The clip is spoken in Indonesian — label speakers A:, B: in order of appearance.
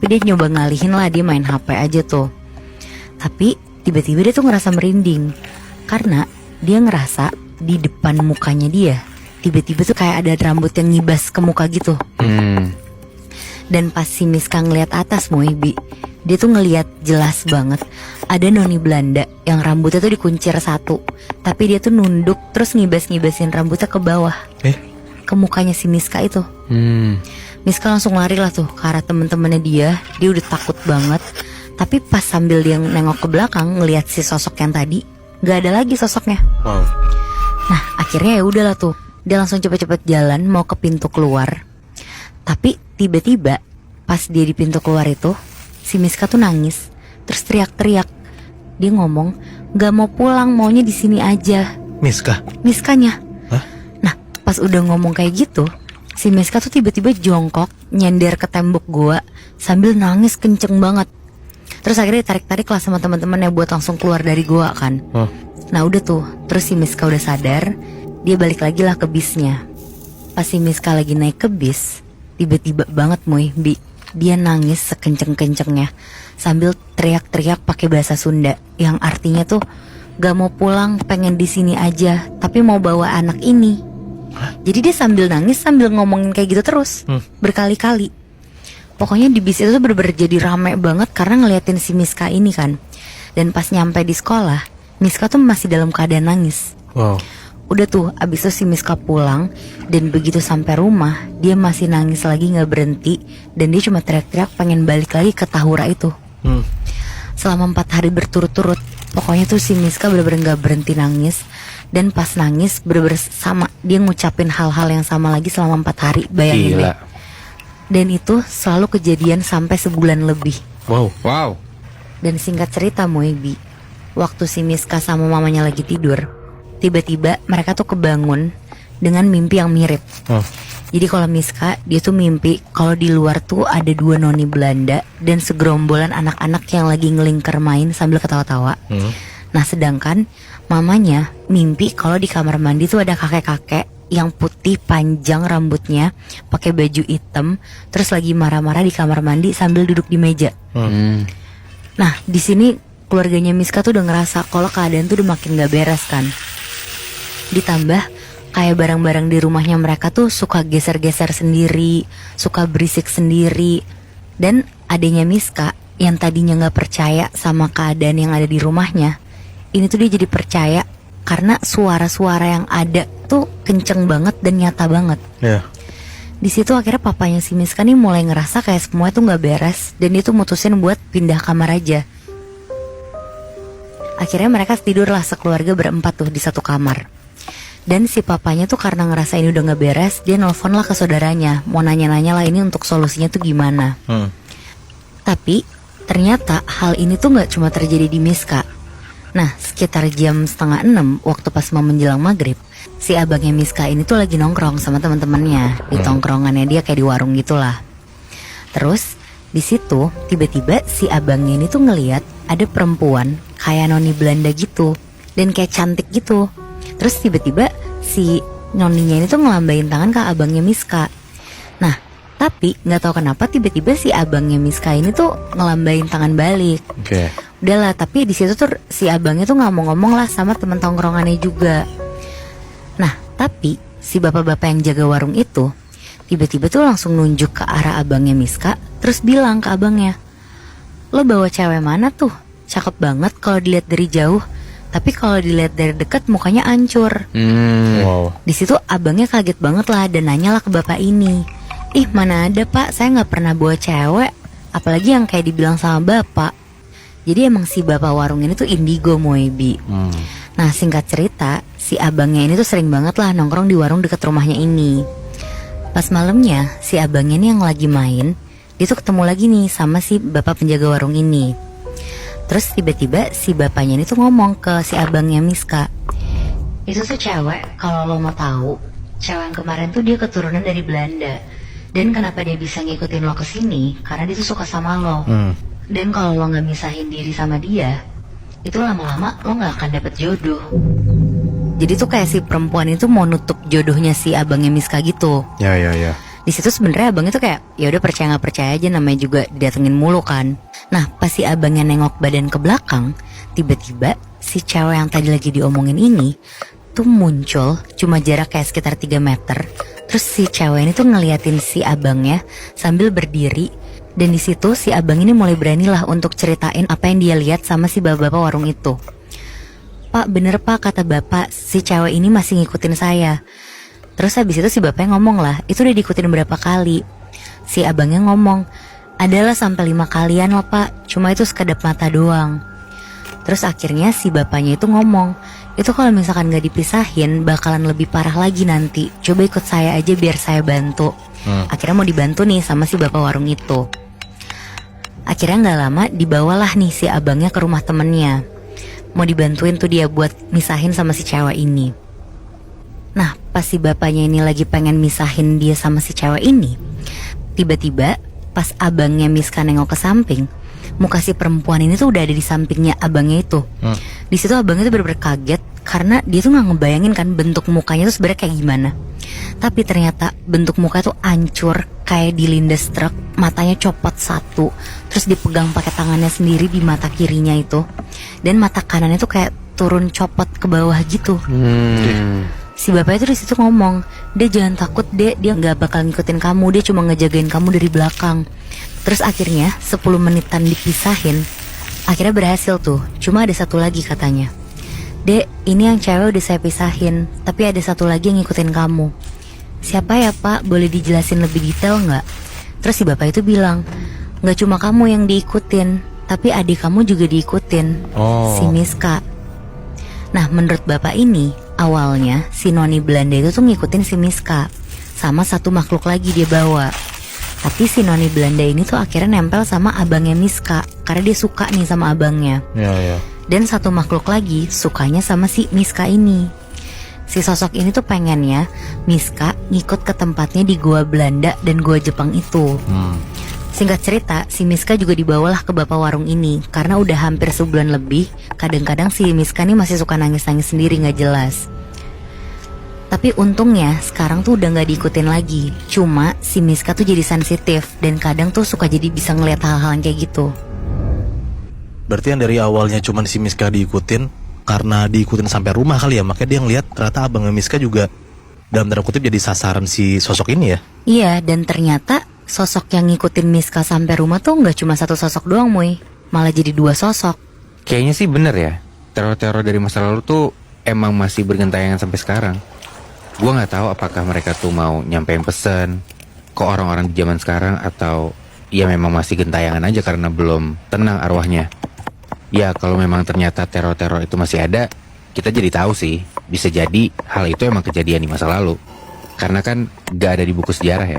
A: Tapi dia nyoba ngalihin lah, dia main HP aja tuh. Tapi tiba-tiba dia tuh ngerasa merinding, karena dia ngerasa di depan mukanya dia tiba-tiba tuh kayak ada rambut yang ngibas ke muka gitu. Dan pas si Miska ngeliat atas Moebi, dia tuh ngeliat jelas banget ada noni Belanda yang rambutnya tuh dikuncir satu, tapi dia tuh nunduk terus ngibas-ngibasin rambutnya ke bawah, ke mukanya si Miska itu. Miska langsung lari lah tuh ke arah temen-temennya dia udah takut banget. Tapi pas sambil dia nengok ke belakang ngeliat si sosok yang tadi, gak ada lagi sosoknya. Nah akhirnya ya udahlah tuh, dia langsung cepet-cepet jalan mau ke pintu keluar. Tapi tiba-tiba pas dia di pintu keluar itu, si Miska tuh nangis, terus teriak-teriak. Dia ngomong gak mau pulang, maunya di sini aja. Miskanya. Nah pas udah ngomong kayak gitu, si Miska tuh tiba-tiba jongkok nyender ke tembok gua sambil nangis kenceng banget. Terus akhirnya tarik-tarik lah sama teman-temannya buat langsung keluar dari gua kan. Nah udah tuh, terus si Miska udah sadar, dia balik lagi lah ke bisnya. Pas si Miska lagi naik ke bis, tiba-tiba banget Bi, dia nangis sekenceng-kencengnya sambil teriak-teriak pakai bahasa Sunda yang artinya tuh gak mau pulang, pengen di sini aja, tapi mau bawa anak ini. Jadi dia sambil nangis sambil ngomongin kayak gitu terus berkali-kali. Pokoknya di bis itu tuh bener-bener jadi rame banget karena ngeliatin si Miska ini kan. Dan pas nyampe di sekolah, Miska tuh masih dalam keadaan nangis. Udah tuh, abis itu si Miska pulang. Dan begitu sampai rumah, dia masih nangis lagi gak berhenti. Dan dia cuma teriak-teriak pengen balik lagi ke Tahura itu. Selama 4 hari berturut-turut, pokoknya tuh si Miska bener-bener gak berhenti nangis. Dan pas nangis bener-bener sama, dia ngucapin hal-hal yang sama lagi selama 4 hari. Bayangin deh. Dan itu selalu kejadian sampai sebulan lebih.
B: Wow.
A: Dan singkat cerita Moebi, waktu si Miska sama mamanya lagi tidur, tiba-tiba mereka tuh kebangun dengan mimpi yang mirip. Jadi kalau Miska, dia tuh mimpi kalau di luar tuh ada 2 noni Belanda dan segerombolan anak-anak yang lagi ngelingker main sambil ketawa-tawa. Nah sedangkan mamanya mimpi kalau di kamar mandi tuh ada kakek-kakek yang putih panjang rambutnya, pakai baju hitam, terus lagi marah-marah di kamar mandi sambil duduk di meja. Nah di sini keluarganya Miska tuh udah ngerasa kalau keadaan tuh udah makin gak beres kan. Ditambah kayak barang-barang di rumahnya mereka tuh suka geser-geser sendiri, suka berisik sendiri. Dan adanya Miska yang tadinya gak percaya sama keadaan yang ada di rumahnya, ini tuh dia jadi percaya karena suara-suara yang ada tuh kenceng banget dan nyata banget. Di situ akhirnya papanya si Miska nih mulai ngerasa kayak semua tuh gak beres. Dan dia tuh mutusin buat pindah kamar aja. Akhirnya mereka tidurlah sekeluarga berempat tuh di satu kamar. Dan si papanya tuh karena ngerasa ini udah gak beres, dia nelfon lah ke saudaranya, mau nanya-nanya lah ini untuk solusinya tuh gimana. Tapi ternyata hal ini tuh gak cuma terjadi di Miska. Nah sekitar jam 5:30 waktu pas mau menjelang maghrib, si abangnya Miska ini tuh lagi nongkrong sama teman-temannya di tongkrongannya dia kayak di warung gitulah. Terus di situ tiba-tiba si abangnya ini tuh ngelihat ada perempuan kayak noni Belanda gitu dan kayak cantik gitu. Terus tiba-tiba si noninya ini tuh ngelambain tangan ke abangnya Miska. Nah tapi nggak tahu kenapa tiba-tiba si abangnya Miska ini tuh ngelambain tangan balik. Udahlah, tapi di situ tuh si abangnya tuh ngomong-ngomong lah sama teman tongkrongannya juga. Nah tapi si bapak-bapak yang jaga warung itu tiba-tiba tuh langsung nunjuk ke arah abangnya Miska, terus bilang ke abangnya, "Lo bawa cewek mana tuh? Cakep banget kalau dilihat dari jauh, tapi kalau dilihat dari dekat mukanya hancur." Di situ abangnya kaget banget lah dan nanya lah ke bapak ini, "Ih mana ada pak, saya nggak pernah bawa cewek, apalagi yang kayak dibilang sama bapak." Jadi emang si bapak warung ini tuh indigo Moebi. Nah singkat cerita, si abangnya ini tuh sering banget lah nongkrong di warung dekat rumahnya ini. Pas malamnya, si abangnya ini yang lagi main, dia tuh ketemu lagi nih sama si bapak penjaga warung ini. Terus tiba-tiba si bapaknya ini tuh ngomong ke si abangnya Miska, "Itu tuh cewek, kalau lo mau tahu, cewek yang kemarin tuh dia keturunan dari Belanda. Dan kenapa dia bisa ngikutin lo ke sini? Karena dia tuh suka sama lo. Dan kalau lo gak misahin diri sama dia, itu lama-lama lo gak akan dapet jodoh." Jadi tuh kayak si perempuan itu mau nutup jodohnya si abangnya Miska gitu.
B: Ya.
A: Di situ sebenarnya abang itu kayak ya udah percaya nggak percaya aja, namanya juga didatengin mulu kan. Nah pas si abangnya nengok badan ke belakang, tiba-tiba si cewek yang tadi lagi diomongin ini tuh muncul cuma jarak kayak sekitar 3 meter. Terus si cewek ini tuh ngeliatin si abangnya sambil berdiri. Dan di situ si abang ini mulai beranilah untuk ceritain apa yang dia lihat sama si bapak-bapak warung itu. Pak bener pak, kata bapak, si cewek ini masih ngikutin saya. Terus habis itu si bapaknya ngomong lah, itu udah diikutin berapa kali. Si abangnya ngomong, adalah sampai 5 kalian lah pak, cuma itu sekedap mata doang. Terus akhirnya si bapaknya itu ngomong, itu kalau misalkan gak dipisahin bakalan lebih parah lagi nanti. Coba ikut saya aja biar saya bantu. Akhirnya mau dibantu nih sama si bapak warung itu. Akhirnya gak lama dibawalah nih si abangnya ke rumah temennya. Mau dibantuin tuh dia buat misahin sama si cewek ini. Nah pas si bapaknya ini lagi pengen misahin dia sama si cewek ini, tiba-tiba pas abangnya Miska nengok ke samping, muka si perempuan ini tuh udah ada di sampingnya abangnya itu. Di situ abangnya tuh bener-bener kaget karena dia tuh nggak ngebayangin kan bentuk mukanya tuh sebenarnya kayak gimana. Tapi ternyata bentuk muka tuh hancur kayak dilindas truk, matanya copot satu, terus dipegang pakai tangannya sendiri di mata kirinya itu, dan mata kanannya tuh kayak turun copot ke bawah gitu. Si bapak itu di situ ngomong, dia jangan takut dek, dia nggak bakal ngikutin kamu, dia cuma ngejagain kamu dari belakang. Terus akhirnya 10 menitan dipisahin, akhirnya berhasil tuh. Cuma ada satu lagi katanya, dek ini yang cewek udah saya pisahin, tapi ada satu lagi yang ngikutin kamu. Siapa ya pak, boleh dijelasin lebih detail nggak? Terus si bapak itu bilang, nggak cuma kamu yang diikutin, tapi adik kamu juga diikutin, si Miska. Nah menurut bapak ini, awalnya si noni Belanda itu tuh ngikutin si Miska sama satu makhluk lagi dia bawa. Tapi si noni Belanda ini tuh akhirnya nempel sama abangnya Miska karena dia suka nih sama abangnya. Dan satu makhluk lagi sukanya sama si Miska ini. Si sosok ini tuh pengennya Miska ngikut ke tempatnya di gua Belanda dan gua Jepang itu. Singkat cerita, si Miska juga dibawalah ke bapak warung ini karena udah hampir sebulan lebih. Kadang-kadang si Miska nih masih suka nangis-nangis sendiri gak jelas. Tapi untungnya sekarang tuh udah gak diikutin lagi. Cuma si Miska tuh jadi sensitif dan kadang tuh suka jadi bisa ngeliat hal-hal yang kayak gitu.
B: Berarti yang dari awalnya cuma si Miska diikutin karena diikutin sampai rumah kali ya, makanya dia ngeliat ternyata abangnya Miska juga dalam tanda kutip jadi sasaran si sosok ini ya. Iya, dan ternyata sosok yang ngikutin Miska sampai rumah tuh nggak cuma satu sosok doang, Moy, malah jadi 2 sosok.
C: Kayaknya sih bener ya, teror-teror dari masa lalu tuh emang masih bergentayangan sampai sekarang. Gua nggak tahu apakah mereka tuh mau nyampein pesan ke orang-orang di zaman sekarang atau ya memang masih gentayangan aja karena belum tenang arwahnya. Ya kalau memang ternyata teror-teror itu masih ada, kita jadi tahu sih, bisa jadi hal itu emang kejadian di masa lalu. Karena kan gak ada di buku sejarah ya.